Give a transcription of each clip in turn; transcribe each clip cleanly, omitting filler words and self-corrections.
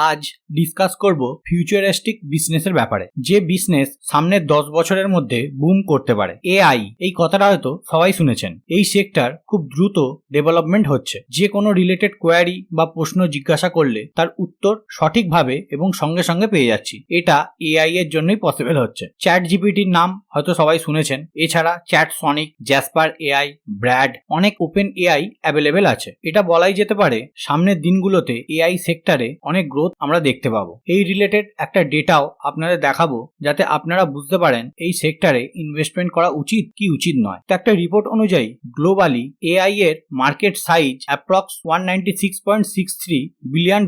আজ ডিসকাস করব ফিউচারিস্টিক বিজনেসের ব্যাপারে, যে বিজনেস সামনের 10 বছরের মধ্যে বুম করতে পারে। এআই, এই কথাটা হয়তো সবাই শুনেছেন। এই সেক্টর খুব দ্রুত ডেভেলপমেন্ট হচ্ছে। যে কোনো রিলেটেড কোয়ারি বা প্রশ্ন জিজ্ঞাসা করলে তার উত্তর সঠিকভাবে এবং সঙ্গে সঙ্গে পেয়ে যাচ্ছি। এটা এআই এর জন্যই পসিবল হচ্ছে। চ্যাট জিপিটির নাম হয়তো সবাই শুনেছেন। এছাড়া chat Sonic, Jasper AI, Brad, অনেক ওপেন এআই অ্যাভেলেবেল আছে। এটা বলাই যেতে পারে সামনের দিনগুলোতে এআই সেক্টরে অনেক গ্রোথ আমরা দেখতে পাবো। এই রিলেটেড একটা ডেটাও আপনাদের দেখাবো, যাতে আপনারা বুঝতে পারেন এই সেক্টরে ইনভেস্টমেন্ট করা উচিত কি উচিত নয়। তো একটা রিপোর্ট অনুযায়ী গ্লোবালি এআই এর মার্কেট সাইজ অ্যাপ্রক্স $196.63 বিলিয়ন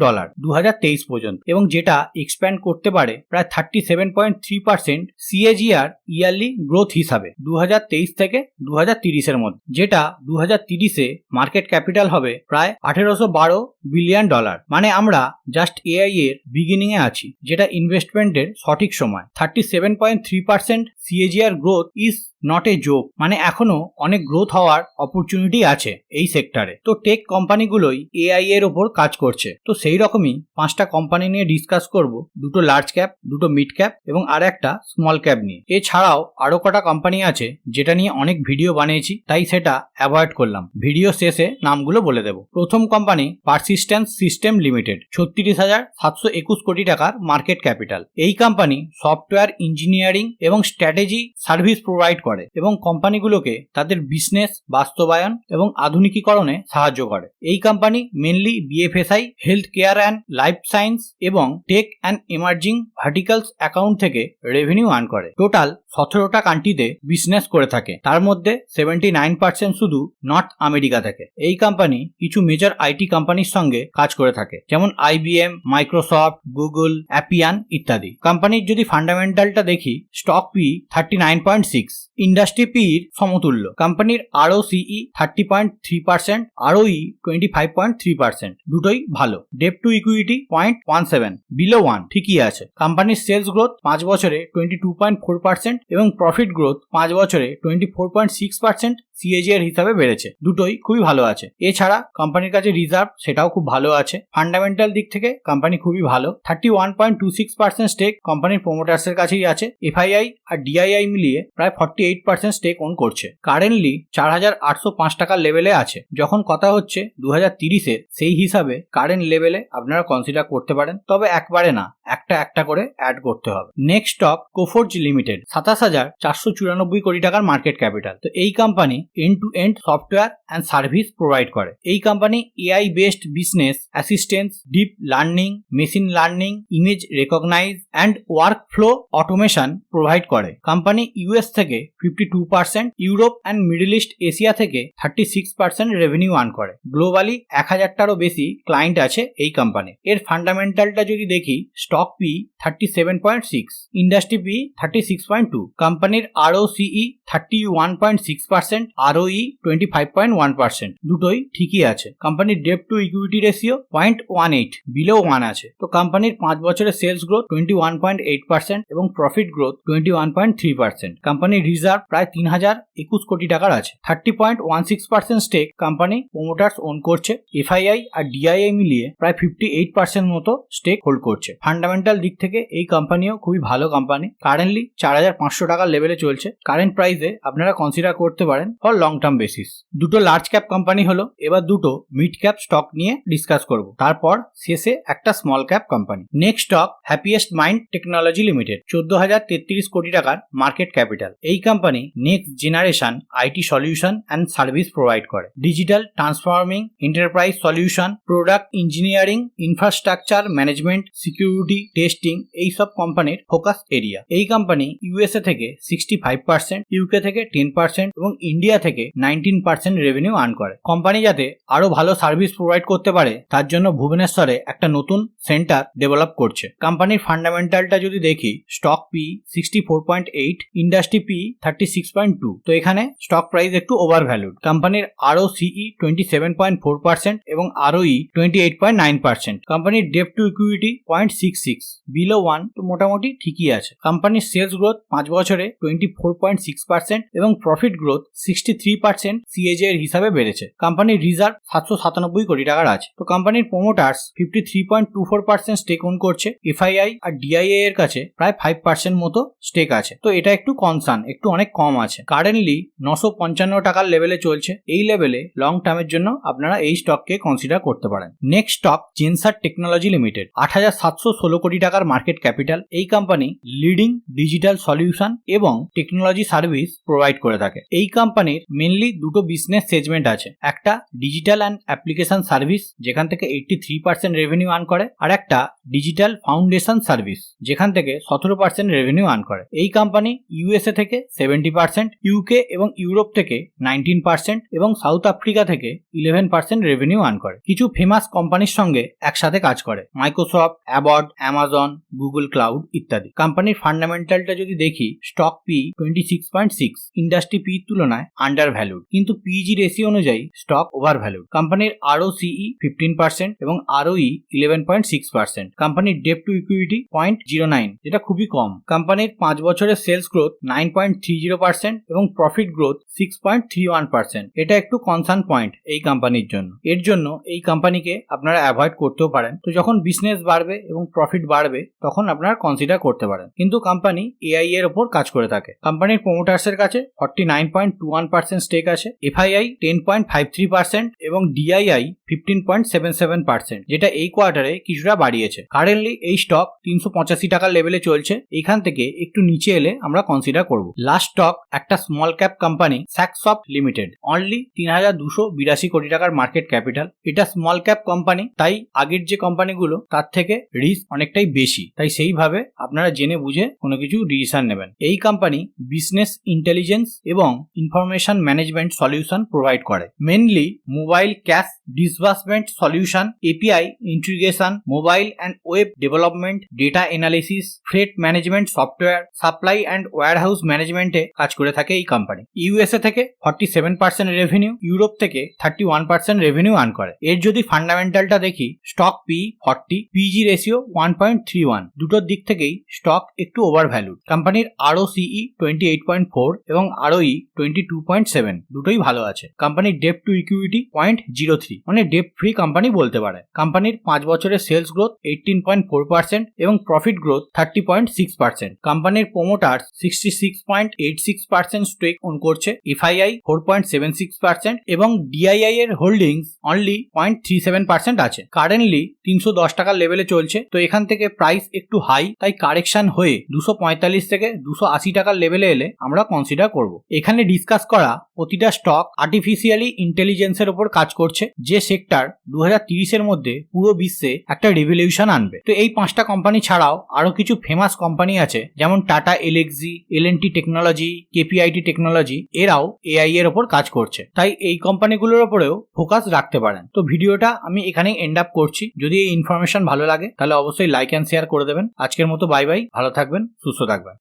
2023 পর্যন্ত, এবং যেটা এক্সপ্যান্ড করতে পারে প্রায় 37.3% সিএজিআর ইয়ারলি গ্রোথ হিসাবে 2023 থেকে 2030 এর মধ্যে, যেটা 2030-এ মার্কেট ক্যাপিটাল হবে প্রায় $1812 বিলিয়ন। মানে আমরা জাস্ট এআই এর বিগিনিং এ আছি, যেটা ইনভেস্টমেন্টের সঠিক সময়। 37.3% CAGR growth is not a joke. মানে এখনো অনেক গ্রোথ হওয়ার অপরচুনিটি আছে এই সেক্টরে। তো টেক কোম্পানিগুলোই এআই এর ওপর কাজ করছে। তো সেই রকমই 5টা কোম্পানি নিয়ে ডিসকাস করব, দুটো লার্জ ক্যাপ, দুটো মিড ক্যাপ এবং আর একটা স্মল ক্যাপ নিয়ে। এছাড়াও আরো কটা কোম্পানি আছে যেটা নিয়ে অনেক ভিডিও বানিয়েছি, তাই সেটা অ্যাভয়েড করলাম। ভিডিও শেষে নামগুলো বলে দেব। প্রথম কোম্পানি পারসিস্টেন্স সিস্টেম লিমিটেড, 36,721 কোটি টাকার মার্কেট ক্যাপিটাল। এই কোম্পানি সফটওয়্যার ইঞ্জিনিয়ারিং এবং স্ট্র্যাটেজি সার্ভিস প্রোভাইড করে এবং কোম্পানিগুলোকে তাদের বিজনেস বাস্তবায়ন এবং আধুনিকীকরণে সাহায্য করে। এই company mainly BFSI, health care and life science এবং tech and emerging verticals account থেকে রেভিনিউ আর্ন করে। টোটাল 17টা কান্ট্রিতে বিজনেস করে থাকে, তার মধ্যে 79% শুধু নর্থ আমেরিকা থেকে। এই কোম্পানি কিছু মেজর আইটি কোম্পানির সঙ্গে কাজ করে থাকে, যেমন আইবিএম, মাইক্রোসফট, গুগল, অ্যাপিয়ান ইত্যাদি। কোম্পানির যদি ফান্ডামেন্টালটা দেখি, স্টক পি 39.6, ইন্ডাস্ট্রি পির সমতুল্য। কোম্পানির আরওসিই 30.3%, আরওই 25.3%, দুটোই ভালো। ডেট টু ইকুইটি 0.17, বিলো 1, ঠিকই আছে। কোম্পানির সেলস গ্রোথ 5 বছরে 22.4% এবং প্রফিট গ্রোথ 5 বছরে 24.6% সিএজিআর হিসাবে বেড়েছে। দুটোই খুবই ভালো আছে। এছাড়া কোম্পানির কাছে রিজার্ভ, সেটাও খুব ভালো আছে। ফান্ডামেন্টাল দিক থেকে কোম্পানি খুবই ভালো। 31.26% স্টেক কোম্পানির প্রমোটার্স এর কাছেই আছে। এফআইআই আর ডিআইআই মিলিয়ে প্রায় 48% স্টেক ওন করছে। কারেন্টলি 4,805 টাকার লেভেলে আছে। যখন কথা হচ্ছে 2030-এর, সেই হিসাবে কারেন্ট লেভেলে আপনারা কনসিডার করতে পারেন, তবে একবারে না, একটা করে অ্যাড করতে হবে। নেক্সট স্টক কোফোর্জ লিমিটেড, 27,494 কোটি টাকার মার্কেট ক্যাপিটাল। তো এই company end to end software and service provide করে। এই company AI based business assistance, deep learning, machine learning, image recognise and work flow automation provide করে। Company US থেকে 52%, Europe and Middle East Asia থেকে 36% revenue earn করে। Globally 1000টারও বেশি client আছে এই কোম্পানি। এর ফান্ডামেন্টালটা যদি দেখি, স্টক পি 37.6, ইন্ডাস্ট্রি পি 36.2, কোম্পানির আরওসিই 31.6%, আরওই 25.1%, দুটোই ঠিকই আছে। কোম্পানির debt to equity ratio 0.18, below 1 আছে। তো কোম্পানির 5 বছরের সেলস গ্রোথ 21.8% এবং প্রফিট গ্রোথ 21.3%। কোম্পানির রিজার্ভ প্রায় 3,021 কোটি টাকার আছে। 30.16% স্টেক কোম্পানি প্রমোটার্স ওন করছে। এফআইআই আর ডিআইআই মিলিয়ে প্রায় 58% মতো স্টেক হোল্ড করছে। ফান্ডামেন্টাল দিক থেকে এই কোম্পানিও খুবই ভালো কোম্পানি। কারেন্টলি 4,500 টাকার লেভেলে চলছে। কারেন্ট প্রাইসে আপনারা কনসিডার করতে পারেন ফর লং টার্ম বেসিস। দুটো লার্জ ক্যাপ কোম্পানি হলো, এবার দুটো মিড ক্যাপ স্টক নিয়ে ডিসকাস করব। তারপর শেষে একটা small cap company. Next stock happiest mind technology limited, 14,033 কোটি টাকার মার্কেট ক্যাপিটাল। এই company next generation IT solution and service provide করে। Digital transforming, enterprise solution, product engineering, infrastructure management, security, testing, এইসব কোম্পানির ফোকাস এরিয়া। এই company USA থেকে 65%, UK থেকে 10% এবং ইন্ডিয়া থেকে 19% রেভিনিউ আর্ন করে। কোম্পানি যাতে আরো ভালো সার্ভিস প্রোভাইড করতে পারে, তার জন্য ভুবনেশ্বরে একটা নতুন সেন্টার ডেভেলপ করছে। কোম্পানির ফান্ডামেন্টালটা যদি দেখি, স্টক পি 64.8, ইন্ডাস্ট্রি পি 36.2। তো এখানে স্টক প্রাইস একটু ওভার ভ্যালুড। কোম্পানির আরওসিই 27.4% এবং আরওই 28.9%। কোম্পানির ডেট টু ইকুইটি 0.6 1.66, বিলো 1 তো মোটামুটি ঠিকই আছে। কোম্পানির সেলস গ্রোথ 5 বছরে 24.6% এবং প্রফিট গ্রোথ 63% CAGR এর হিসাবে বেড়েছে। কোম্পানির রিজার্ভ 797 কোটি টাকার আছে। তো কোম্পানির প্রমোটার্স 53.24% স্টেক ওন করছে। FII আর DIA এর কাছে প্রায় 5% মতো স্টেক আছে। তো এটা একটু কনসার্ন, একটু অনেক কম আছে। কারেন্টলি 955 টাকার লেভেলে চলছে। এই লেভেলে লং টার্মের জন্য আপনারা এই স্টককে কনসিডার করতে পারেন। Next stock Zensar technology limited, 8716 কোটি টাকার মার্কেট ক্যাপিটাল। এই কোম্পানি লিডিং ডিজিটাল সলিউশন এবং টেকনোলজি সার্ভিস প্রোভাইড করে থাকে। এই কোম্পানির মেনলি দুটো বিজনেস সেগমেন্ট আছে, একটা ডিজিটাল অ্যান্ড অ্যাপ্লিকেশন সার্ভিস যেখান থেকে 83% রেভিনিউ আর্ন করে, আর একটা ডিজিটাল ফাউন্ডেশন সার্ভিস যেখান থেকে 17% রেভিনিউ আর্ন করে। এই কোম্পানি USA থেকে 70%, UK এবং ইউরোপ থেকে 19% এবং সাউথ আফ্রিকা থেকে 11% রেভিনিউ আর্ন করে। কিছু ফেমাস কোম্পানির সঙ্গে একসাথে কাজ করে, Microsoft, Abbott, Amazon, Google cloud ইত্যাদি। কোম্পানির ফান্ডামেন্টালটা যদি দেখি, স্টক পি 26.6, ইন্ডাস্ট্রি পি তুলনায় আন্ডার ভ্যালুড, কিন্তু PG রেশিও অনুযায়ী স্টক ওভার ভ্যালুড। কোম্পানির ROCE 15% এবং ROE 11.6%। কোম্পানির ডেট টু ইকুইটি 0.09, যেটা খুবই কম। কোম্পানির 5 বছরের সেলস গ্রোথ 9.30% এবং প্রফিট গ্রোথ 6.31%। এটা একটু কনসার্ন পয়েন্ট এই কোম্পানির জন্য। এর জন্য এই কোম্পানিকে আপনারা অ্যাভয়েড করতেও পারেন। তো যখন বিজনেস বাড়বে এবং প্রফিট বাড়বে তখন আপনারা কনসিডার করতে পারেন। কিন্তু কোম্পানি AI এর উপর কাজ করে থাকে। কোম্পানির প্রমোটার্সের কাছে 49.21% স্টেক আছে। FII 10.53% এবং DII 15.77%, যেটা এই কোয়ার্টারে কিছুটা বাড়িয়েছে। কারেন্টলি এই স্টক 385 টাকার লেভেলে চলছে। এখান থেকে একটু নিচে এলে আমরা কনসিডার করব। লাস্ট স্টক একটা small cap company Saksoft limited, only 3282 কোটি টাকার মার্কেট ক্যাপিটাল। এটা স্মল ক্যাপ কোম্পানি, তাই আগের যে কোম্পানিগুলো তার থেকে রিস্ক অনেকটাই বেশি, তাই সেইভাবে আপনারা জেনে বুঝে কোনো কিছু ডিসিশন নেবেন। এই কোম্পানি বিজনেস ইন্টেলিজেন্স এবং ইনফরমেশন ম্যানেজমেন্ট সলিউশন প্রোভাইড করে। Mainly mobile cash disbursement solution, API integration, mobile and web development, data analysis, freight management software, supply and warehouse ম্যানেজমেন্টে কাজ করে থাকে এই কোম্পানি। USA থেকে 47% রেভিনিউ, ইউরোপ থেকে 31% রেভিনিউ আর্ন করে। এর যদি ফান্ডামেন্টালটা দেখি, স্টক পি 40, PG রেশিও 1.31, দুটোর দিক থেকেই স্টক একটু ওভার ভ্যালুড। কোম্পানির ROCE 28.4 এবং ROE 22.7, দুটোই ভালো আছে। কোম্পানির ডেট টু ইকুইটি 0.03, মানে ডেট ফ্রি কোম্পানি বলতে পারে। কোম্পানির 5 বছরের সেলস গ্রোথ 18.4% এবং প্রফিট গ্রোথ 30.6%। কোম্পানির প্রমোটার্স 66.86% স্টেক ওন করছে। FII 4.76% এবং DII এর হোল্ডিংস অনলি 0.37% আছে। কারেন্টলি 310 টাকার লেভেলে চলছে। তো এখান থেকে প্রাইস একটু হাই, তাই কারেকশন হয়ে 245 থেকে 280 টাকার লেভেলে এলে আমরা কনসিডার করব। এখানে ডিসকাস করা প্রতিটা স্টক আর্টিফিশিয়ালি ইন্টেলিজেন্সের উপর কাজ করছে, যে সেক্টর 2030 এর মধ্যে পুরো বিশ্বে একটা রিভলিউশন আনবে। তো এই 5টা কোম্পানি ছাড়াও আরো কিছু ফেমাস কোম্পানি আছে, যেমন Tata Elxsi, L&T technology, KPIT technology, এরাও AI এর উপর কাজ করছে। তাই এই কোম্পানিগুলোর উপরেও ফোকাস রাখতে পারেন। তো ভিডিওটা আমি এখানেই এন্ড আপ করছি। যদি এই ইনফরমেশন ভালো লাগে তাহলে অবশ্যই লাইক এন্ড শেয়ার করে দেবেন। আজকের মতো বাই বাই, ভালো থাকবেন, সুস্থ থাকবেন।